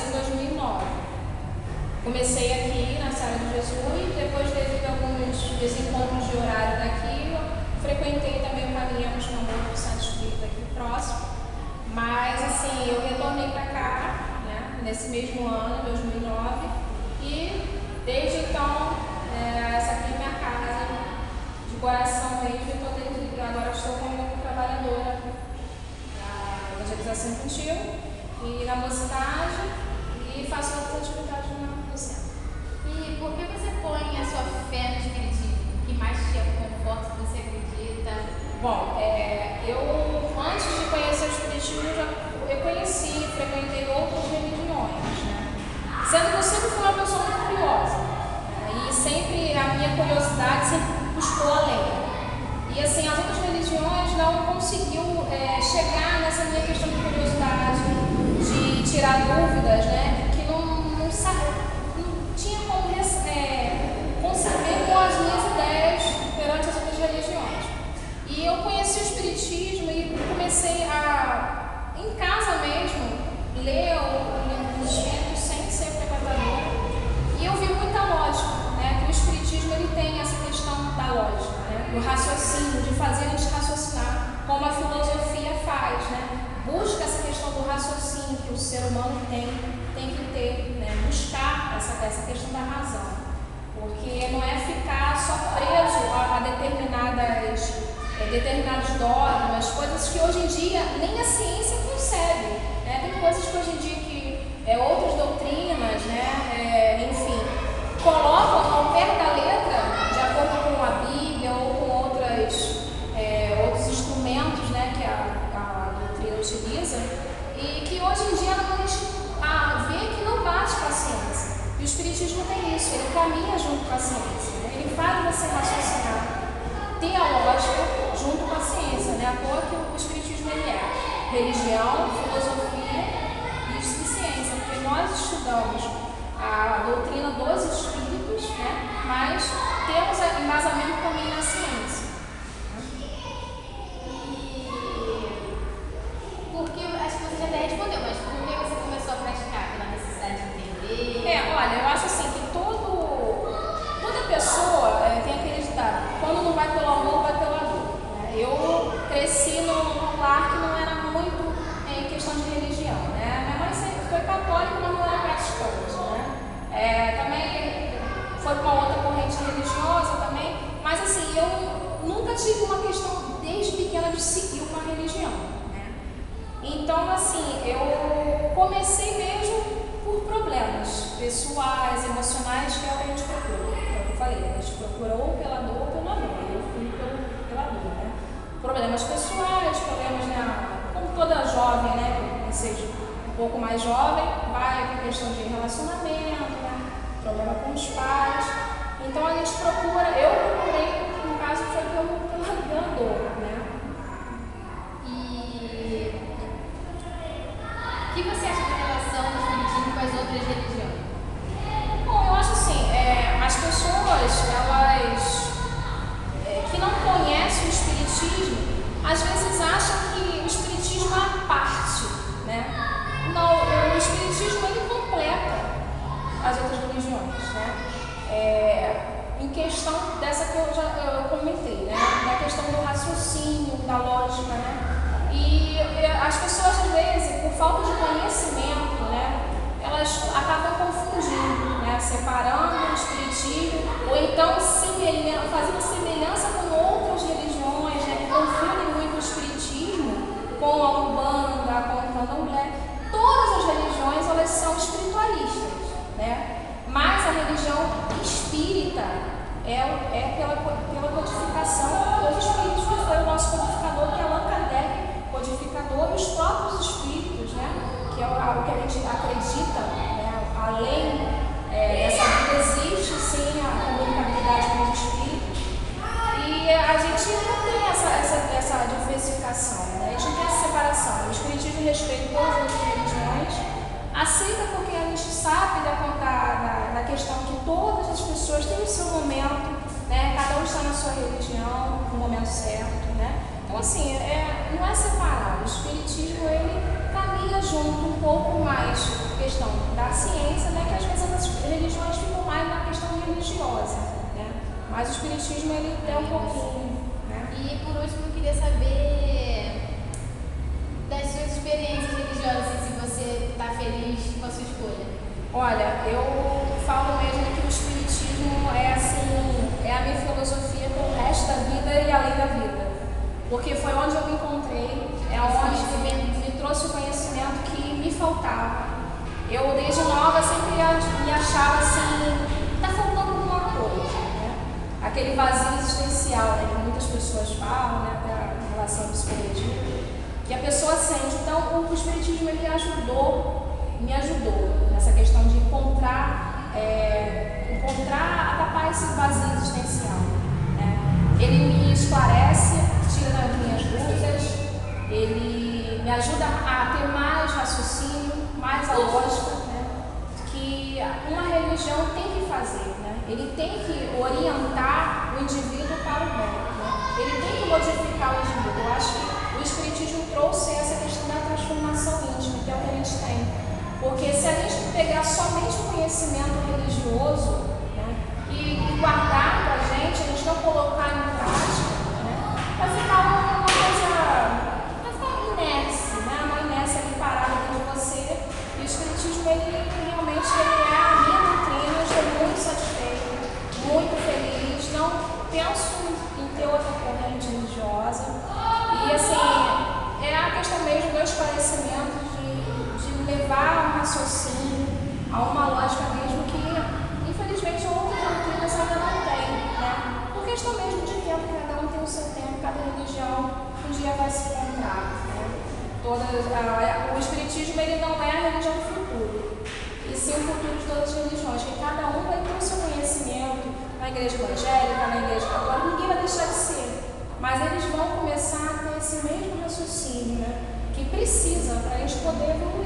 em 2009. Comecei aqui na Sala de Jesus, depois devido a alguns desencontros de horário daqui, eu frequentei também o Caminhamos no Amor do Santo Espírito aqui próximo. Mas assim, eu retornei para cá, né, nesse mesmo ano, 2009, e desde então, essa aqui é minha casa de coração mesmo, e agora estou como trabalhadora na evangelização infantil e na mocidade e faço outras atividades no centro. E por que você põe a sua fé no Espiritismo? O que mais te conforta, que você acredita? Bom, eu antes de conhecer o Espiritismo, eu conheci e frequentei outras religiões, né? Sendo que eu sempre fui uma pessoa muito curiosa, né? E sempre a minha curiosidade sempre buscou além. E assim, as outras religiões não conseguiu chegar nessa minha questão de curiosidade, de tirar dúvidas, né? Que não tinha como conceber com as minhas ideias perante as outras religiões. E eu conheci o Espiritismo e comecei a, em casa mesmo, ler o livro dos Espíritos sem ser frequentadora. E eu vi muita lógica, né? Que o Espiritismo ele tem essa questão da lógica, né? Do raciocínio, de fazer a gente raciocinar, como a filosofia faz, né? Busca essa questão do raciocínio que o ser humano tem que ter, né? Buscar essa questão da razão. Porque não é ficar só preso a determinados dogmas, coisas que hoje em dia nem a ciência consegue, né? Tem coisas que hoje em dia que outras doutrinas, né? Enfim, colocam ao pé da letra, de acordo com a Bíblia ou com outros instrumentos, né? Que a doutrina utiliza, e que hoje em dia a gente vê que não bate com a ciência. E o Espiritismo tem isso, ele caminha junto com a ciência, né? Ele faz você raciocinar teológica junto com a ciência, né? À toa que o Espiritismo ele é religião, filosofia e ciência, porque nós estudamos a doutrina dos Espíritos, né? Mas temos embasamento também na ciência. Porque, acho que você já até respondeu, mas por que você começou a praticar? Pela necessidade de entender? Olha, eu acho assim que toda pessoa tem aquele ditado, quando não vai pelo amor, vai pela dor. Né? Eu cresci num lar que não era muito em questão de religião. Né? Minha mãe sempre foi católica, mas não era praticante. Né? Também foi com outra corrente religiosa também, mas assim, eu nunca tive uma questão desde pequena de seguir uma religião. Né? Então, assim, eu comecei mesmo por problemas pessoais, emocionais, que é o que a gente procura. É o que eu falei, a gente procura ou pela dor ou pelo amor. Eu fui pela dor, né? Problemas pessoais, problemas, né? Como toda jovem, né? Que seja um pouco mais jovem, vai para a questão de relacionamento, né? Problema com os pais. Então a gente procura, eu procurei, no caso foi pela dor, né? E o que você acha da relação do Espiritismo com as outras religiões? Bom, eu acho assim, as pessoas, elas que não conhecem o Espiritismo, às vezes acham que o Espiritismo é a parte, né? Não, o Espiritismo ele completa as outras religiões, né? Em questão dessa que eu comentei, né? Da questão do raciocínio, da lógica, né? E as pessoas, às vezes, por falta de conhecimento, né? Elas acabam confundindo, né? Separando o Espiritismo, ou então fazendo semelhança com outras religiões, né? Que confundem muito o Espiritismo com a Umbanda, com o Candomblé. Todas as religiões, elas são espiritualistas, né? Mas a religião espírita é pela codificação dos espíritos, que foi o nosso codificador, que é Allan Kardec, codificador, e os próprios espíritos, né? Que é o que a gente acredita, né? Além dessa vida existe sim a comunicabilidade com os espíritos, e a gente não tem essa diversificação, né? A gente não tem essa separação. O Espiritismo respeita todas as outras religiões, aceita porque a gente sabe da questão que todas as pessoas têm o seu momento, né? Cada um está na sua religião, no momento certo, né? Então, assim, não é separado. O Espiritismo, ele caminha junto um pouco mais questão da Mas o espiritismo ele tem um pouquinho, né? E por último, eu queria saber das suas experiências religiosas, se você está feliz com a sua escolha. Olha, eu falo mesmo que o espiritismo é assim, é a minha filosofia pelo resto da vida e além da vida. Porque foi onde eu me encontrei, é onde me trouxe o conhecimento que me faltava. Eu desde nova sempre me achava assim, está faltando alguma coisa, né? Aquele vazio existencial, né, que muitas pessoas falam, né, da relação à psicologia, que a pessoa sente. Então o espiritismo ele me ajudou nessa questão de encontrar, tapar esse vazio existencial, né? Ele me esclarece, tira as minhas dúvidas, ele me ajuda a ter mais raciocínio, mais a lógica, né? Que uma religião tem que fazer, né? Ele tem que orientar o indivíduo para o bem, né? Ele tem que modificar o indivíduo. Eu acho que o espiritismo trouxe essa questão da transformação íntima, que é o que a gente tem. Porque se a gente pegar somente o conhecimento religioso, né, e guardar para a gente não colocar em prática, né, vai ficar uma coisa, vai ficar inércia, né, uma inércia ali parada dentro de você. E o espiritismo ele realmente é a minha doutrina. Eu estou muito satisfeita, muito feliz, não penso em ter outra corrente religiosa. E assim, é a questão mesmo do esclarecimento, de levar um raciocínio a uma lógica mesmo que, infelizmente, outras doutrinas ainda não têm, né? Por questão mesmo de tempo, cada um tem o seu tempo, cada religião um dia vai se encontrar, né? O espiritismo ele não é a religião do futuro, e sim o futuro de todas as religiões, que cada um vai ter o seu conhecimento na igreja evangélica, na igreja católica, ninguém vai deixar de ser, mas eles vão começar a ter esse mesmo raciocínio, né? Que precisa para a gente poder evoluir.